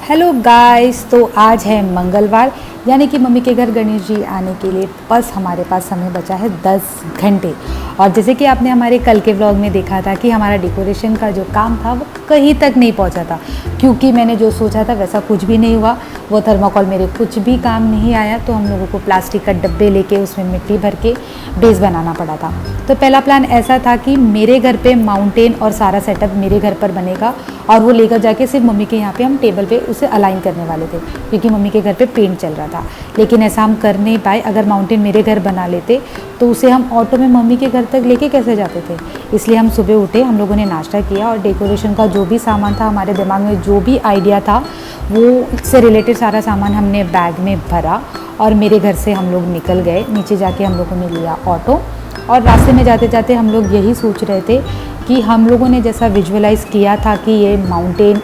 Hello guys, तो आज है मंगलवार, यानी कि मम्मी के घर गणेश जी आने के लिए बस हमारे पास समय बचा है 10 घंटे। और जैसे कि आपने हमारे कल के व्लॉग में देखा था कि हमारा डेकोरेशन का जो काम था वो कहीं तक नहीं पहुंचा था, क्योंकि मैंने जो सोचा था वैसा कुछ भी नहीं हुआ। वो थर्माकोल मेरे कुछ भी काम नहीं आया, तो हम लोगों को प्लास्टिक का डब्बे लेके उसमें मिट्टी भर के बेस बनाना पड़ा था। तो पहला प्लान ऐसा था कि मेरे घर पे माउंटेन और सारा सेटअप मेरे घर पर बनेगा, और वो लेकर जाके सिर्फ मम्मी के यहाँ पे हम टेबल पे उसे अलाइन करने वाले थे, क्योंकि मम्मी के घर पे पेंट चल रहा था। लेकिन ऐसा हम कर नहीं पाए। अगर माउंटेन मेरे घर बना लेते तो उसे हम ऑटो में मम्मी के घर तक लेके कैसे जाते थे। इसलिए हम सुबह उठे, हम लोगों ने नाश्ता किया और डेकोरेशन का जो भी सामान था, हमारे दिमाग में जो भी आइडिया था, वो से रिलेटेड सारा सामान हमने बैग में भरा और मेरे घर से हम लोग निकल गए। नीचे जाके हम लोगों ने लिया ऑटो, और रास्ते में जाते जाते हम लोग यही सोच रहे थे कि हम लोगों ने जैसा विजुअलाइज़ किया था कि ये माउंटेन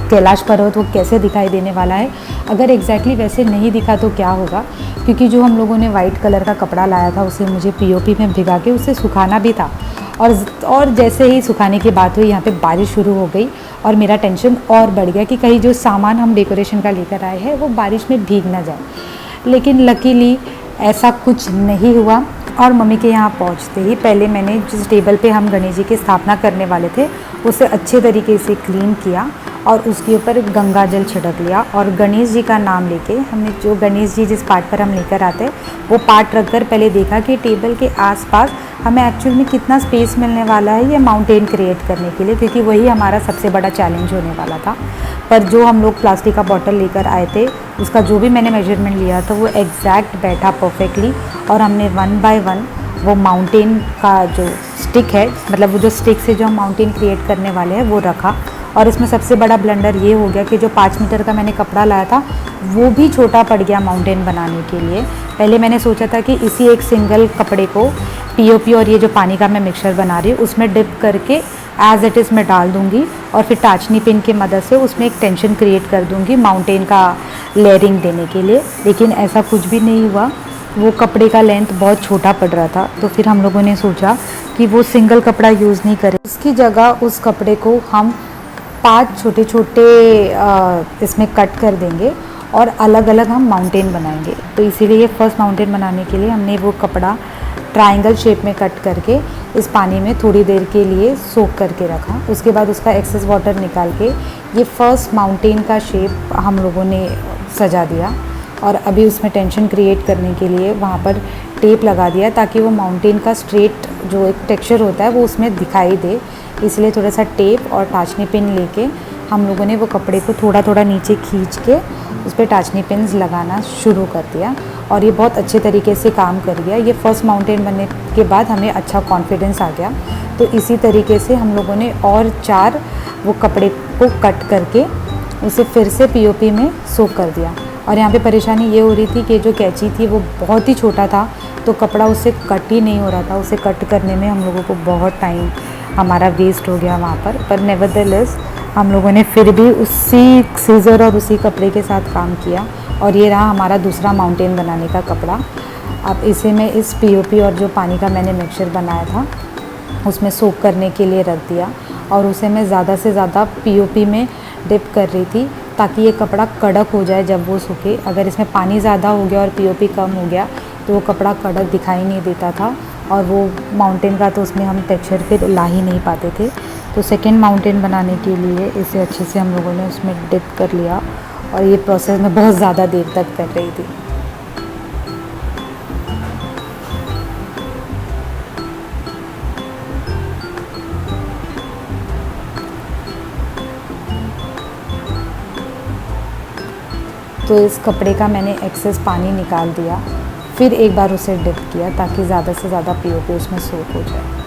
कैलाश पर्वत वो कैसे दिखाई देने वाला है, अगर एग्जैक्टली वैसे नहीं दिखा तो क्या होगा। क्योंकि जो हम लोगों ने वाइट कलर का कपड़ा लाया था उसे मुझे पीओपी में भिगा के उसे सुखाना भी था, और जैसे ही सुखाने की बात हुई यहाँ पे बारिश शुरू हो गई और मेरा टेंशन और बढ़ गया कि कहीं जो सामान हम डेकोरेशन का लेकर आए हैं वो बारिश में भीग ना जाए। लेकिन लकीली ऐसा कुछ नहीं हुआ। और मम्मी के यहाँ पहुँचते ही पहले मैंने जिस टेबल पे हम गणेश जी की स्थापना करने वाले थे उसे अच्छे तरीके से क्लीन किया और उसके ऊपर गंगा जल छिड़क लिया, और गणेश जी का नाम लेके हमने जो गणेश जी जिस पार्ट पर हम लेकर आते हैं वो पार्ट रखकर पहले देखा कि टेबल के आसपास हमें एक्चुअल में कितना स्पेस मिलने वाला है ये माउंटेन क्रिएट करने के लिए, क्योंकि वही हमारा सबसे बड़ा चैलेंज होने वाला था। पर जो हम लोग प्लास्टिक का बॉटल लेकर आए थे उसका जो भी मैंने मेजरमेंट लिया था वो एग्जैक्ट बैठा परफेक्टली, और हमने 1 बाय 1 वो माउंटेन का जो स्टिक है, मतलब वो जो स्टिक से जो हम माउंटेन क्रिएट करने वाले हैं वो रखा। और इसमें सबसे बड़ा ब्लंडर ये हो गया कि जो 5 मीटर का मैंने कपड़ा लाया था वो भी छोटा पड़ गया माउंटेन बनाने के लिए। पहले मैंने सोचा था कि इसी एक सिंगल कपड़े को पीओपी और ये जो पानी का मैं मिक्सचर बना रही हूँ उसमें डिप करके एज इट इज़ मैं डाल दूँगी, और फिर टाचनी पिन की मदद से उसमें एक टेंशन क्रिएट कर दूँगी माउंटेन का लेयरिंग देने के लिए। लेकिन ऐसा कुछ भी नहीं हुआ, वो कपड़े का लेंथ बहुत छोटा पड़ रहा था। तो फिर हम लोगों ने सोचा कि वो सिंगल कपड़ा यूज़ नहीं करें, उसकी जगह उस कपड़े को हम 5 छोटे छोटे इसमें कट कर देंगे और अलग अलग हम माउंटेन बनाएंगे। तो इसीलिए फर्स्ट माउंटेन बनाने के लिए हमने वो कपड़ा ट्रायंगल शेप में कट करके इस पानी में थोड़ी देर के लिए सोक करके रखा। उसके बाद उसका एक्सेस वाटर निकाल के ये फर्स्ट माउंटेन का शेप हम लोगों ने सजा दिया, और अभी उसमें टेंशन क्रिएट करने के लिए वहाँ पर टेप लगा दिया ताकि वो माउंटेन का स्ट्रेट जो एक टेक्सचर होता है वो उसमें दिखाई दे। इसलिए थोड़ा सा टेप और टाचनी पिन लेके हम लोगों ने वो कपड़े को थोड़ा थोड़ा नीचे खींच के उस पर टाचनी पिन्स लगाना शुरू कर दिया, और ये बहुत अच्छे तरीके से काम कर गया। ये फर्स्ट माउंटेन बनने के बाद हमें अच्छा कॉन्फिडेंस आ गया। तो इसी तरीके से हम लोगों ने और 4 वो कपड़े को कट करके उसे फिर से पीओपी में सोक कर दिया। और यहाँ पे परेशानी ये हो रही थी कि जो कैंची थी वो बहुत ही छोटा था, तो कपड़ा उससे कट ही नहीं हो रहा था। उसे कट करने में हम लोगों को बहुत टाइम हमारा वेस्ट हो गया वहाँ पर नेवरदलेस हम लोगों ने फिर भी उसी सीज़र और उसी कपड़े के साथ काम किया, और ये रहा हमारा दूसरा माउंटेन बनाने का कपड़ा। अब इसे मैं इस पीओपी और जो पानी का मैंने मिक्सचर बनाया था उसमें सोक करने के लिए रख दिया, और उसे मैं ज़्यादा से ज़्यादा पीओपी में डिप कर रही थी ताकि ये कपड़ा कड़क हो जाए जब वो सूखे। अगर इसमें पानी ज़्यादा हो गया और पीओपी कम हो गया तो वो कपड़ा कड़क दिखाई नहीं देता था, और वो माउंटेन का तो उसमें हम टेक्सचर फिर ला ही नहीं पाते थे। तो सेकंड माउंटेन बनाने के लिए इसे अच्छे से हम लोगों ने उसमें डिप कर लिया, और ये प्रोसेस मैं बहुत ज़्यादा देर तक कर रही थी। तो इस कपड़े का मैंने एक्सेस पानी निकाल दिया, फिर एक बार उसे डिप किया ताकि ज़्यादा से ज़्यादा पीओपी उसमें सोक हो जाए।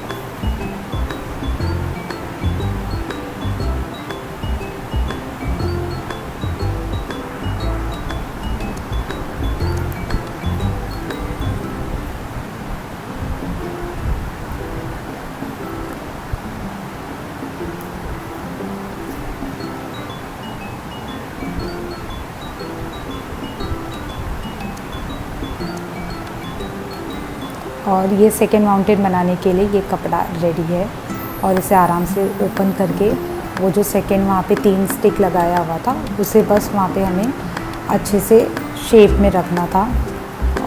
और ये सेकेंड माउंटेन बनाने के लिए ये कपड़ा रेडी है, और इसे आराम से ओपन करके वो जो सेकंड वहाँ पे 3 स्टिक लगाया हुआ था उसे बस वहाँ पे हमें अच्छे से शेप में रखना था।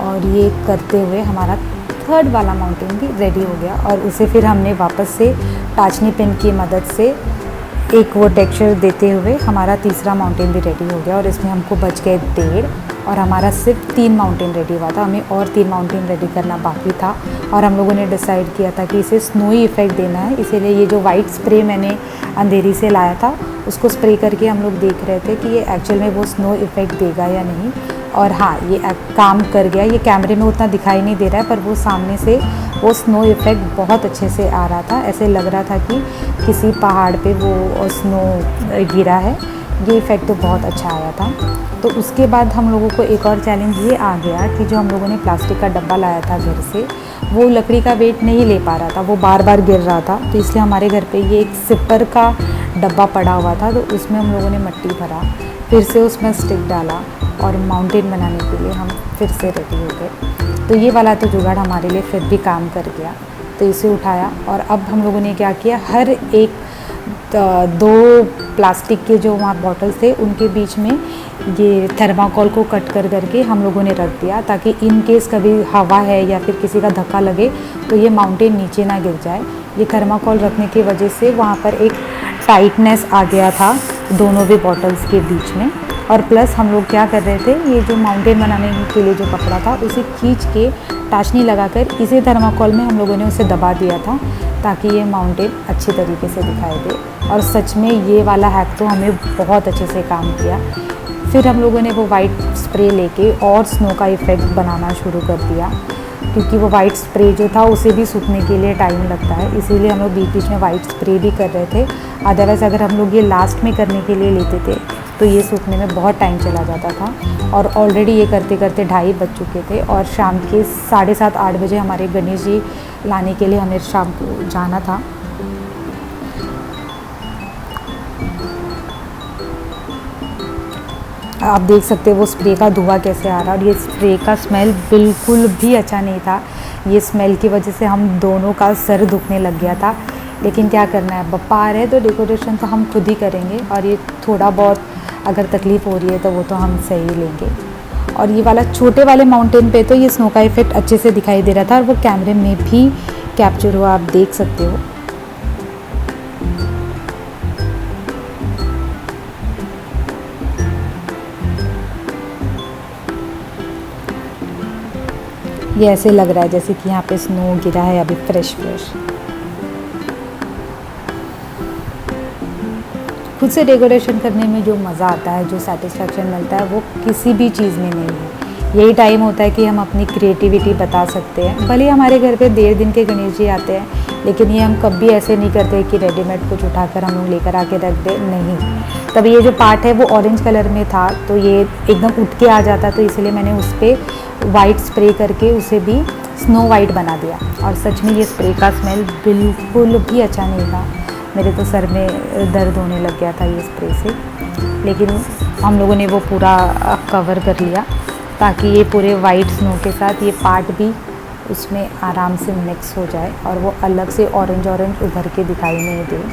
और ये करते हुए हमारा थर्ड वाला माउंटेन भी रेडी हो गया और उसे फिर हमने वापस से टाचनी पेन की मदद से एक वो टेक्सचर देते हुए हमारा तीसरा माउंटेन भी रेडी हो गया। और इसमें हमको बच गए 1.5 और हमारा सिर्फ 3 माउंटेन रेडी हुआ था। हमें और 3 माउंटेन रेडी करना बाकी था और हम लोगों ने डिसाइड किया था कि इसे स्नोई इफ़ेक्ट देना है। इसीलिए ये जो वाइट स्प्रे मैंने अंधेरी से लाया था उसको स्प्रे करके हम लोग देख रहे थे कि ये एक्चुअल में वो स्नो इफ़ेक्ट देगा या नहीं। और हाँ, ये काम कर गया। ये कैमरे में उतना दिखाई नहीं दे रहा है पर वो सामने से वो स्नो इफ़ेक्ट बहुत अच्छे से आ रहा था। ऐसे लग रहा था कि किसी पहाड़ पे वो स्नो गिरा है। ये इफ़ेक्ट तो बहुत अच्छा आया था। तो उसके बाद हम लोगों को एक और चैलेंज ये आ गया कि जो हम लोगों ने प्लास्टिक का डब्बा लाया था घर से, वो लकड़ी का वेट नहीं ले पा रहा था, वो बार बार गिर रहा था। तो इसलिए हमारे घर पे ये एक सिपर का डब्बा पड़ा हुआ था, तो उसमें हम लोगों ने मिट्टी भरा, फिर से उसमें स्टिक डाला और माउंटेन बनाने के लिए हम फिर से रेडी हो गए। तो ये वाला तो जुगाड़ हमारे लिए फिर भी काम कर गया। तो इसे उठाया और अब हम लोगों ने क्या किया, हर एक 2 प्लास्टिक के जो वहाँ बॉटल्स थे उनके बीच में ये थर्माकोल को कट कर करके हम लोगों ने रख दिया, ताकि इन केस कभी हवा है या फिर किसी का धक्का लगे तो ये माउंटेन नीचे ना गिर जाए। ये थर्माकोल रखने की वजह से वहाँ पर एक टाइटनेस आ गया था दोनों भी बॉटल्स के बीच में। और प्लस हम लोग क्या कर रहे थे, ये जो माउंटेन बनाने के लिए जो कपड़ा था उसे खींच के टाचनी लगाकर इसी थर्माकोल में हम लोगों ने उसे दबा दिया था, ताकि ये माउंटेन अच्छे तरीके से दिखाई दे। और सच में ये वाला हैक तो हमें बहुत अच्छे से काम किया। फिर हम लोगों ने वो वाइट स्प्रे लेके और स्नो का इफ़ेक्ट बनाना शुरू कर दिया, क्योंकि वो वाइट स्प्रे जो था उसे भी सूखने के लिए टाइम लगता है, इसीलिए हम लोग बीच बीच में वाइट स्प्रे भी कर रहे थे। अदरवाइज़ अगर हम लोग ये लास्ट में करने के लिए लेते थे तो ये सूखने में बहुत टाइम चला जाता था। और ऑलरेडी ये करते करते 2:30 बज चुके थे और शाम के 7:30-8 बजे हमारे गणेश जी लाने के लिए हमें शाम को जाना था। आप देख सकते हैं वो स्प्रे का धुआं कैसे आ रहा है और ये स्प्रे का स्मेल बिल्कुल भी अच्छा नहीं था। ये स्मेल की वजह से हम दोनों का सर दुखने लग गया था, लेकिन क्या करना है, बप्पा आ रहे हैं तो डेकोरेशन तो हम खुद ही करेंगे। और ये थोड़ा बहुत अगर तकलीफ़ हो रही है तो वो तो हम सही लेंगे। और ये वाला छोटे वाले माउंटेन पे तो ये स्नो का इफ़ेक्ट अच्छे से दिखाई दे रहा था और वो कैमरे में भी कैप्चर हुआ, आप देख सकते हो। ये ऐसे लग रहा है जैसे कि यहाँ पे स्नो गिरा है अभी फ्रेश। खुद से डेकोरेशन करने में जो मज़ा आता है, जो सेटिस्फेक्शन मिलता है, वो किसी भी चीज़ में नहीं है। यही टाइम होता है कि हम अपनी क्रिएटिविटी बता सकते हैं। भले हमारे घर पे 1.5 दिन के गणेश जी आते हैं, लेकिन ये हम कभी ऐसे नहीं करते कि रेडीमेड कुछ उठाकर हम लोग लेकर आके रख दे, नहीं। तब ये जो पार्ट है वो ऑरेंज कलर में था तो ये एकदम उठ के आ जाता, तो इसलिए मैंने उस पर वाइट स्प्रे करके उसे भी स्नो वाइट बना दिया। और सच में ये स्प्रे का स्मेल बिल्कुल भी अच्छा नहीं था। मेरे तो सर में दर्द होने लग गया था ये स्प्रे से, लेकिन हम लोगों ने वो पूरा कवर कर लिया ताकि ये पूरे वाइट स्नो के साथ ये पार्ट भी उसमें आराम से मिक्स हो जाए और वो अलग से ऑरेंज उभर के दिखाई नहीं दे।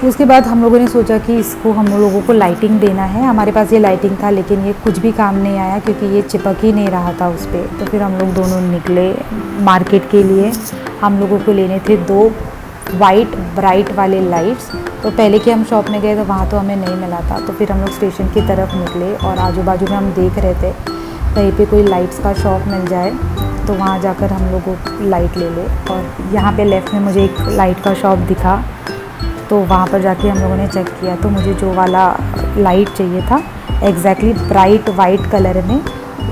उसके बाद हम लोगों ने सोचा कि इसको हम लोगों को लाइटिंग देना है। हमारे पास ये लाइटिंग था लेकिन ये कुछ भी काम नहीं आया क्योंकि ये चिपक ही नहीं रहा था उस पर। तो फिर हम लोग दोनों निकले मार्केट के लिए। हम लोगों को लेने थे 2 वाइट ब्राइट वाले लाइट्स। तो पहले कि हम शॉप में गए तो वहाँ तो हमें नहीं मिला था, तो फिर हम लोग स्टेशन की तरफ निकले और आजू बाजू में हम देख रहे थे कहीं पे कोई लाइट्स का शॉप मिल जाए तो वहाँ जाकर हम लोगों को लाइट ले ले। और यहाँ पे लेफ़्ट में मुझे एक लाइट का शॉप दिखा, तो वहाँ पर जाके हम लोगों ने चेक किया तो मुझे जो वाला लाइट चाहिए था एग्जैक्टली ब्राइट वाइट कलर में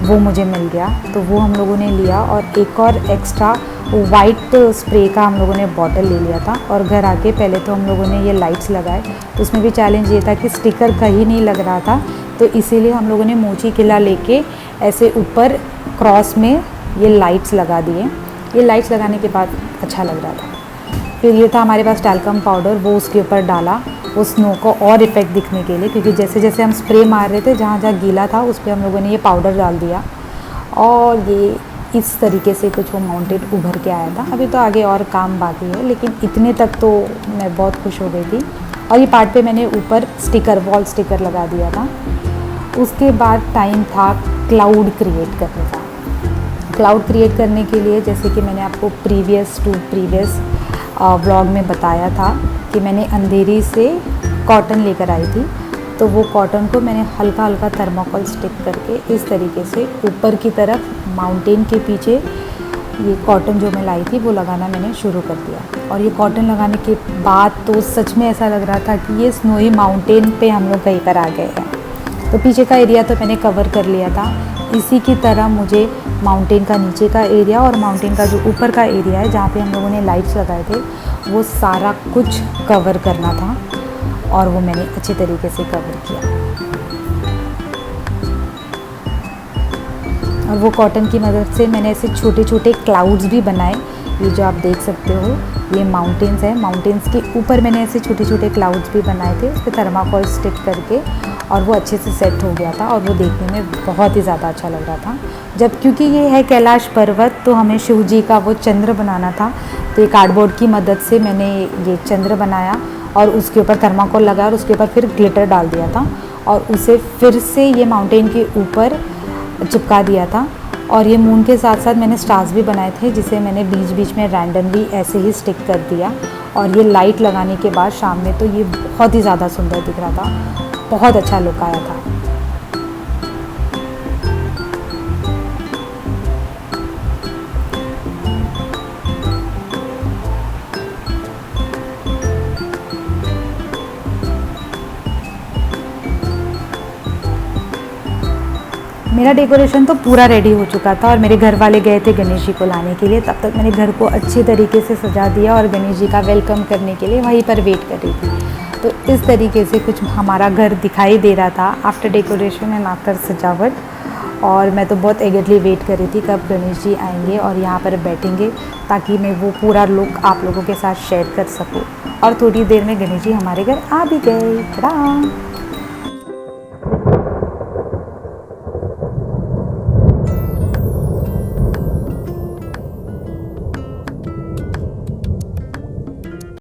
वो मुझे मिल गया। तो वो हम लोगों ने लिया और एक और एक्स्ट्रा वाइट स्प्रे का हम लोगों ने बॉटल ले लिया था। और घर आके पहले तो हम लोगों ने ये लाइट्स लगाए, तो उसमें भी चैलेंज ये था कि स्टिकर कहीं नहीं लग रहा था, तो इसीलिए हम लोगों ने मोची किला लेके ऐसे ऊपर क्रॉस में ये लाइट्स लगा दिए। ये लाइट्स लगाने के बाद अच्छा लग रहा था। फिर ये था हमारे पास टैल्कम पाउडर, वो उसके ऊपर डाला वो स्नो को और इफ़ेक्ट दिखने के लिए, क्योंकि जैसे जैसे हम स्प्रे मार रहे थे जहाँ जहाँ गीला था उस पर हम लोगों ने ये पाउडर डाल दिया और ये इस तरीके से कुछ वो माउंटेन उभर के आया था। अभी तो आगे और काम बाकी है, लेकिन इतने तक तो मैं बहुत खुश हो गई थी। और ये पार्ट पे मैंने ऊपर स्टिकर, वॉल स्टिकर लगा दिया था। उसके बाद टाइम था क्लाउड क्रिएट करने का। क्लाउड क्रिएट करने के लिए, जैसे कि मैंने आपको प्रीवियस व्लॉग में बताया था कि मैंने अंधेरी से कॉटन लेकर आई थी, तो वो कॉटन को मैंने हल्का हल्का थर्माकोल स्टिक करके इस तरीके से ऊपर की तरफ माउंटेन के पीछे ये कॉटन जो मैं लाई थी वो लगाना मैंने शुरू कर दिया। और ये कॉटन लगाने के बाद तो सच में ऐसा लग रहा था कि ये स्नोई माउंटेन पे हम लोग कहीं पर आ गए हैं। तो पीछे का एरिया तो मैंने कवर कर लिया था। इसी की तरह मुझे माउंटेन का नीचे का एरिया और माउंटेन का जो ऊपर का एरिया है जहाँ पे हम लोगों ने लाइट्स लगाए थे, वो सारा कुछ कवर करना था और वो मैंने अच्छे तरीके से कवर किया। और वो कॉटन की मदद से मैंने ऐसे छोटे छोटे क्लाउड्स भी बनाए। ये जो आप देख सकते हो ये माउंटेन्स हैं, माउंटेन्स के ऊपर मैंने ऐसे छोटे छोटे क्लाउड्स भी बनाए थे उस पर थर्माकोल स्टिक करके, और वो अच्छे से सेट हो गया था और वो देखने में बहुत ही ज़्यादा अच्छा लग रहा था। जब क्योंकि ये है कैलाश पर्वत, तो हमें शिव जी का वो चंद्र बनाना था, तो ये कार्डबोर्ड की मदद से मैंने ये चंद्र बनाया और उसके ऊपर थर्माकोल लगाया और उसके ऊपर फिर ग्लिटर डाल दिया था और उसे फिर से ये माउंटेन के ऊपर चिपका दिया था। और ये मून के साथ साथ मैंने स्टार्स भी बनाए थे, जिसे मैंने बीच बीच में रैंडमली ऐसे ही स्टिक कर दिया। और ये लाइट लगाने के बाद शाम में तो ये बहुत ही ज़्यादा सुंदर दिख रहा था, बहुत अच्छा लुक आया था। मेरा डेकोरेशन तो पूरा रेडी हो चुका था और मेरे घर वाले गए थे गणेश जी को लाने के लिए। तब तक मैंने घर को अच्छे तरीके से सजा दिया और गणेश जी का वेलकम करने के लिए वहीं पर वेट कर रही थी। तो इस तरीके से कुछ हमारा घर दिखाई दे रहा था आफ्टर डेकोरेशन एंड आफ्टर सजावट। और मैं तो बहुत एगरली वेट कर रही थी कब गणेश जी आएंगे और यहाँ पर बैठेंगे, ताकि मैं वो पूरा लुक आप लोगों के साथ शेयर कर सकूँ। और थोड़ी देर में गणेश जी हमारे घर आ भी गए।